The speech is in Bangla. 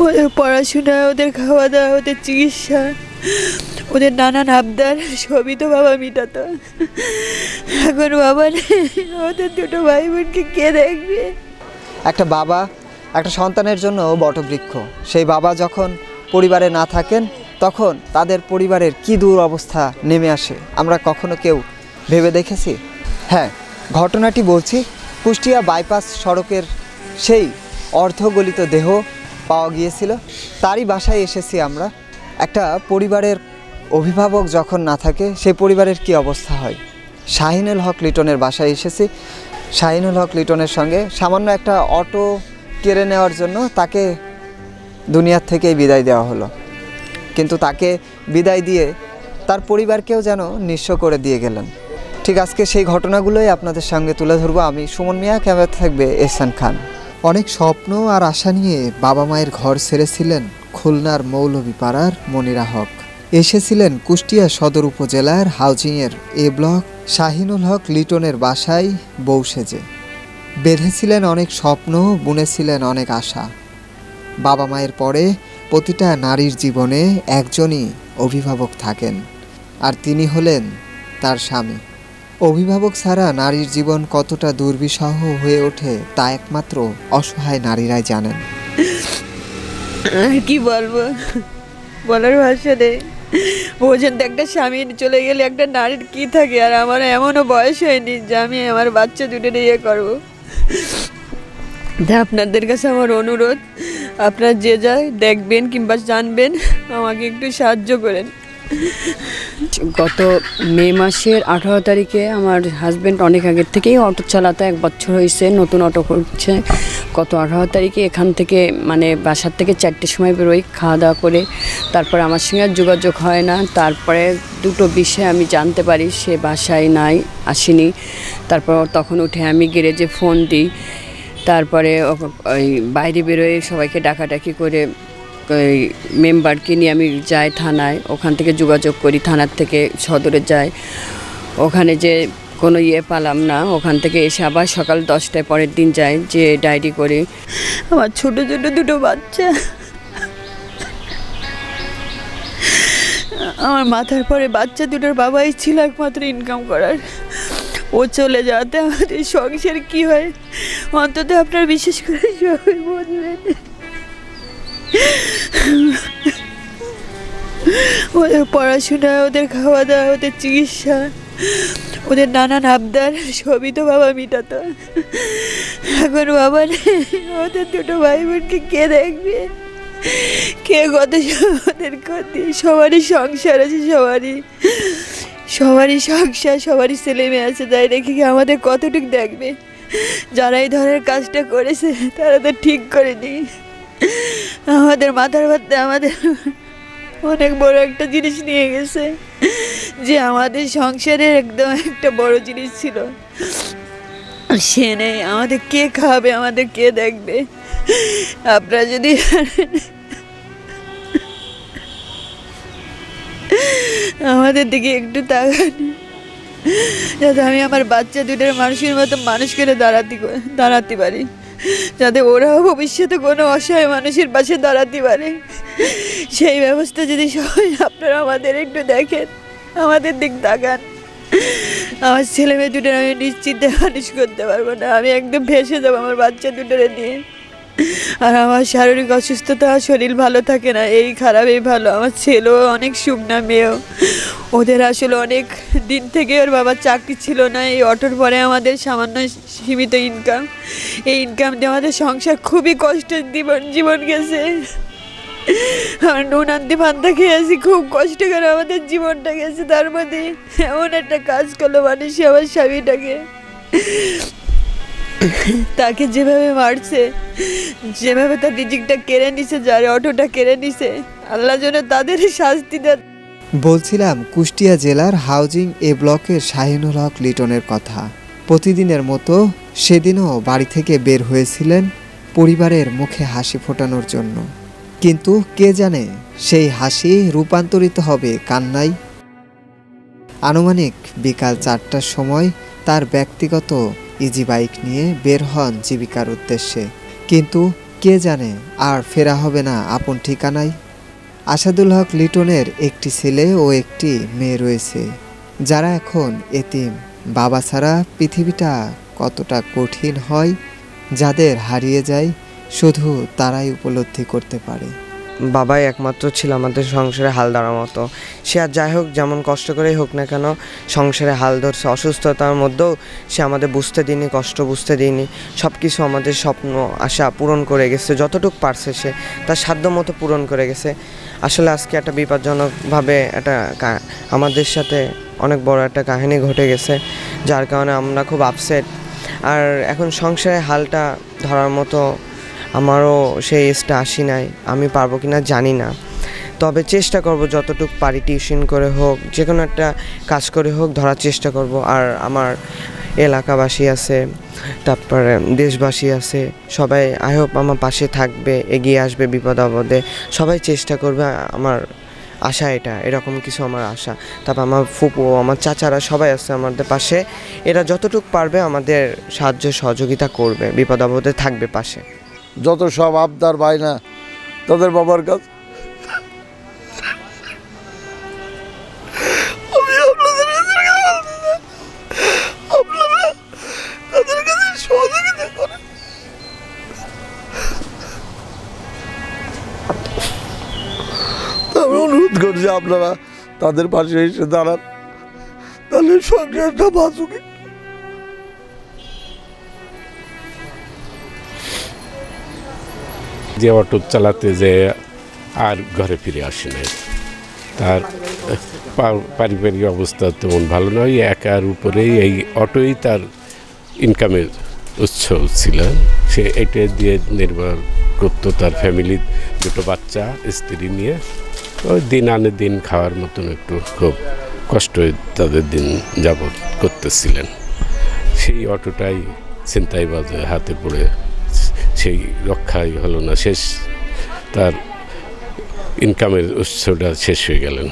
ওদের পড়াশোনা, ওদের খাওয়া দাওয়া, ওদের চিকিৎসা, ওদের নানান আবদার সবই তো বাবা মিটাতো। এখন বাবা নেই, ওদের দুটো ভাই বোনকে কে দেখবে? একটা বাবা একটা সন্তানের জন্য বটবৃক্ষ। সেই বাবা যখন পরিবারে না থাকেন তখন তাদের পরিবারের কী দূর অবস্থা নেমে আসে আমরা কখনো কেউ ভেবে দেখেছি? হ্যাঁ, ঘটনাটি বলছি, কুষ্টিয়া বাইপাস সড়কের সেই অর্ধগলিত দেহ পাওয়া গিয়েছিল। তারই বাসায় এসেছি আমরা। একটা পরিবারের অভিভাবক যখন না থাকে সেই পরিবারের কি অবস্থা হয়। শাহিনুল হক লিটনের বাসায় এসেছি। শাহিনুল হক লিটনের সঙ্গে সামান্য একটা অটো কেড়ে নেওয়ার জন্য তাকে দুনিয়ার থেকেই বিদায় দেওয়া হলো, কিন্তু তাকে বিদায় দিয়ে তার পরিবারকেও যেন নিঃস্ব করে দিয়ে গেলেন। ঠিক আজকে সেই ঘটনাগুলোই আপনাদের সঙ্গে তুলে ধরবো আমি, সুমন মিয়া। ক্যামেরা থাকবে এহসান খান। অনেক স্বপ্ন আর আশা নিয়ে বাবা মায়ের ঘর ছেড়েছিলেন খুলনার মৌলভীপাড়ার মনিরা হক। এসেছিলেন কুষ্টিয়া সদর উপজেলার হাউজিংয়ের এ ব্লক শাহিনুল হক লিটনের বাসায় বউ সেজে। বেঁধেছিলেন অনেক স্বপ্ন, বুনেছিলেন অনেক আশা। বাবা মায়ের পরে প্রতিটা নারীর জীবনে একজনই অভিভাবক থাকেন, আর তিনি হলেন তার স্বামী। অভিভাবক ছাড়া নারীর জীবন কতটা দুর্বিষহ হয়ে ওঠে তা একমাত্র অসহায় নারীরাই জানেন। কি বলবো, বলার ভাষা নেই। বোঝেন তো, একটা স্বামী চলে গেলে একটা নারীর কি থাকে। আর আমার এমনও বয়স হয়নি যে আমি আমার বাচ্চা দুটো ইয়ে করবো। আপনাদের কাছে আমার অনুরোধ, আপনারা যে যা দেখবেন কিংবা জানবেন আমাকে একটু সাহায্য করেন। গত মে মাসের 18 তারিখে আমার হাজব্যান্ড অনেক আগের থেকেই অটো চালাতো, 1 বছর হয়েছে, নতুন অটো করছে। গত 18 তারিখে এখান থেকে মানে বাসার থেকে 4টের সময় বেরোই, খাওয়া দাওয়া করে। তারপরে আমার সঙ্গে আর যোগাযোগ হয় না। তারপরে 2টো বিষয়ে আমি জানতে পারি সে বাসায় নাই, আসেনি। তারপর তখন উঠে আমি গ্যারেজে ফোন দিই। তারপরে ওই বাইরে বেরোয় সবাইকে ডাকাডাকি করে ওই মেম্বারকে নিয়ে আমি যাই থানায়, ওখান থেকে যোগাযোগ করি, থানার থেকে সদরে যাই। ওখানে যে কোনো পালাম না, ওখান থেকে এসে আবার সকাল 10টায় পরের দিন যাই, যে ডায়েরি করি। আমার ছোট ছোট দুটো বাচ্চা, আমার মাথার পরে বাচ্চা দুটোর বাবাই ছিল একমাত্র ইনকাম করার। ও চলে যাওয়াতে আমাদের সংসার কি হয় অন্তত আপনারা বিশেষ করে সবাই বলবেন। ওদের পড়াশোনা, ওদের খাওয়া দাওয়া, ওদের চিকিৎসা, ওদের নানান আবদার সবই তো বাবা মিটাতো। এখন বাবা নেই, ওদের দুটো ভাই বোনকে কে দেখবে? কে কত ওদের ক্ষতি? সবারই সংসার আছে, সবারই সংসার, সবারই ছেলে মেয়ে আছে, তাই রেখে আমাদের কতটুকু দেখবে? যারা এই ধরনের কাজটা করেছে তারা তো ঠিক করেনি। আমাদের মাথার মধ্যে আমাদের অনেক বড় একটা জিনিস নিয়ে গেছে, যে আমাদের সংসারের একদম একটা বড় জিনিস ছিল, সে নেই। আমাদের কে খাবে, আমাদের কে দেখবে? আপনারা যদি আমাদের দিকে একটু তাকান, যাতে আমি আমার বাচ্চা দুটোর মানুষের মতো মানুষ করে দাঁড়াতে পারি, যাতে ওরাও ভবিষ্যতে কোনো অসহায় মানুষের পাশে দাঁড়াতে পারে। সেই ব্যবস্থা যদি সবাই আপনারা আমাদের একটু দেখেন, আমাদের দিক তাকান। আমার ছেলে মেয়ে দুটোর আমি নিশ্চিন্তে মানুষ করতে পারবো না, আমি একদম ভেসে যাবো আমার বাচ্চা দুটোরে নিয়ে। আর আমার শারীরিক অসুস্থতা, শরীর ভালো থাকে না, এই খারাপ এই ভালো। আমার ছেলেও অনেক সুখ না, মেয়েও। ওদের আসলে অনেক দিন থেকে ওর বাবার চাকরি ছিল না, এই অটোর পরে আমাদের সামান্য সীমিত ইনকাম, এই ইনকাম দিয়ে আমাদের সংসার খুবই কষ্টের জীবন গেছে। আমার নুন আনতে পান্তা খেয়ে আছি, খুব কষ্ট করে আমাদের জীবনটা গেছে। তার মধ্যে এমন একটা কাজ করলো মানুষ, আমার স্বামীটাকে, তাকে যেভাবে মারছে, যেভাবে তার রিজিকটা কেড়ে নিছে, যার অটোটা কেড়ে নিছে, আল্লাহ যেন তাদের শাস্তি দেন। বলছিলাম কুষ্টিয়া জেলার হাউজিং এ ব্লকের শাহিনুল হক লিটনের কথা। প্রতিদিনের মতো সেদিনও বাড়ি থেকে বের হয়েছিলেন পরিবারের মুখে হাসি ফোটানোর জন্য, কিন্তু কে জানে সেই হাসি রূপান্তরিত হবে কান্নায়। আনুমানিক বিকাল 4টার সময় তার ব্যক্তিগত ইজি বাইক নিয়ে বের হন জীবিকার উদ্দেশ্যে, কিন্তু কে জানে আর ফেরা হবে না আপন ঠিকানায়। আসাদুল হক লিটনের একটি ছেলে ও একটি মেয়ে রয়েছে, যারা এখন এতিম। বাবা ছাড়া পৃথিবীটা কতটা কঠিন হয়, যাদের হারিয়ে যায় শুধু তারাই উপলব্ধি করতে পারে। বাবাই একমাত্র ছিল আমাদের সংসারে হাল ধরার মতো। সে আর যাই হোক, যেমন কষ্ট করেই হোক না কেন সংসারে হাল ধরছে। অসুস্থতার মধ্যেও সে আমাদের বুঝতে দিইনি, কষ্ট বুঝতে দিইনি। সব কিছু আমাদের স্বপ্ন আশা পূরণ করে গেছে, যতটুকু পারছে সে তার সাধ্য মতো পূরণ করে গেছে। আসলে আজকে একটা বিপজ্জনকভাবে আমাদের সাথে অনেক বড় একটা কাহিনী ঘটে গেছে, যার কারণে আমরা খুব আপসেট। আর এখন সংসারে হালটা ধরার মতো আমারও সেই এজটা আসি নাই। আমি পারবো কিনা জানি না, তবে চেষ্টা করব যতটুকু পারি, টিউশন করে হোক, যে কোনো একটা কাজ করে হোক ধরার চেষ্টা করব। আর আমার এলাকাবাসী আছে, তারপরে দেশবাসী আছে, সবাই আই হোপ আমার পাশে থাকবে, এগিয়ে আসবে বিপদ আপদে, সবাই চেষ্টা করবে। আমার আশা এরকম কিছু আমার আশা। তারপর আমার ফুপু, আমার চাচারা সবাই আছে আমাদের পাশে। এরা যতটুকু পারবে আমাদের সাহায্য সহযোগিতা করবে, বিপদ আপদে থাকবে পাশে। যত সব আবদার বায়না তাদের বাবার কাছে আমি আপনাদের আপনারা তাদের কাছে সহযোগিতা করেন। আমি অনুরোধ করছি আপনারা তাদের পাশে এসে দাঁড়ান, তাহলে সংসারটা বাঁচুক। যে অটো চালাতে যে আর ঘরে ফিরে আসে নাই, তার পারিবারিক অবস্থা তেমন ভালো নয়। একার উপরেই এই অটোই তার ইনকামের উৎস ছিল। সে এটা দিয়ে নির্ভর করতো, তার ফ্যামিলির দুটো বাচ্চা, স্ত্রী নিয়ে ওই দিন আনে দিন খাওয়ার মতন একটু খুব কষ্ট তাদের দিন যাপন করতেছিলেন। সেই অটোটাই ছিনতাইবাজের হাতে পড়ে সেই রক্ষাই হলো না, শেষ তার ইনকামের উৎসটা শেষ হয়ে গেলেন।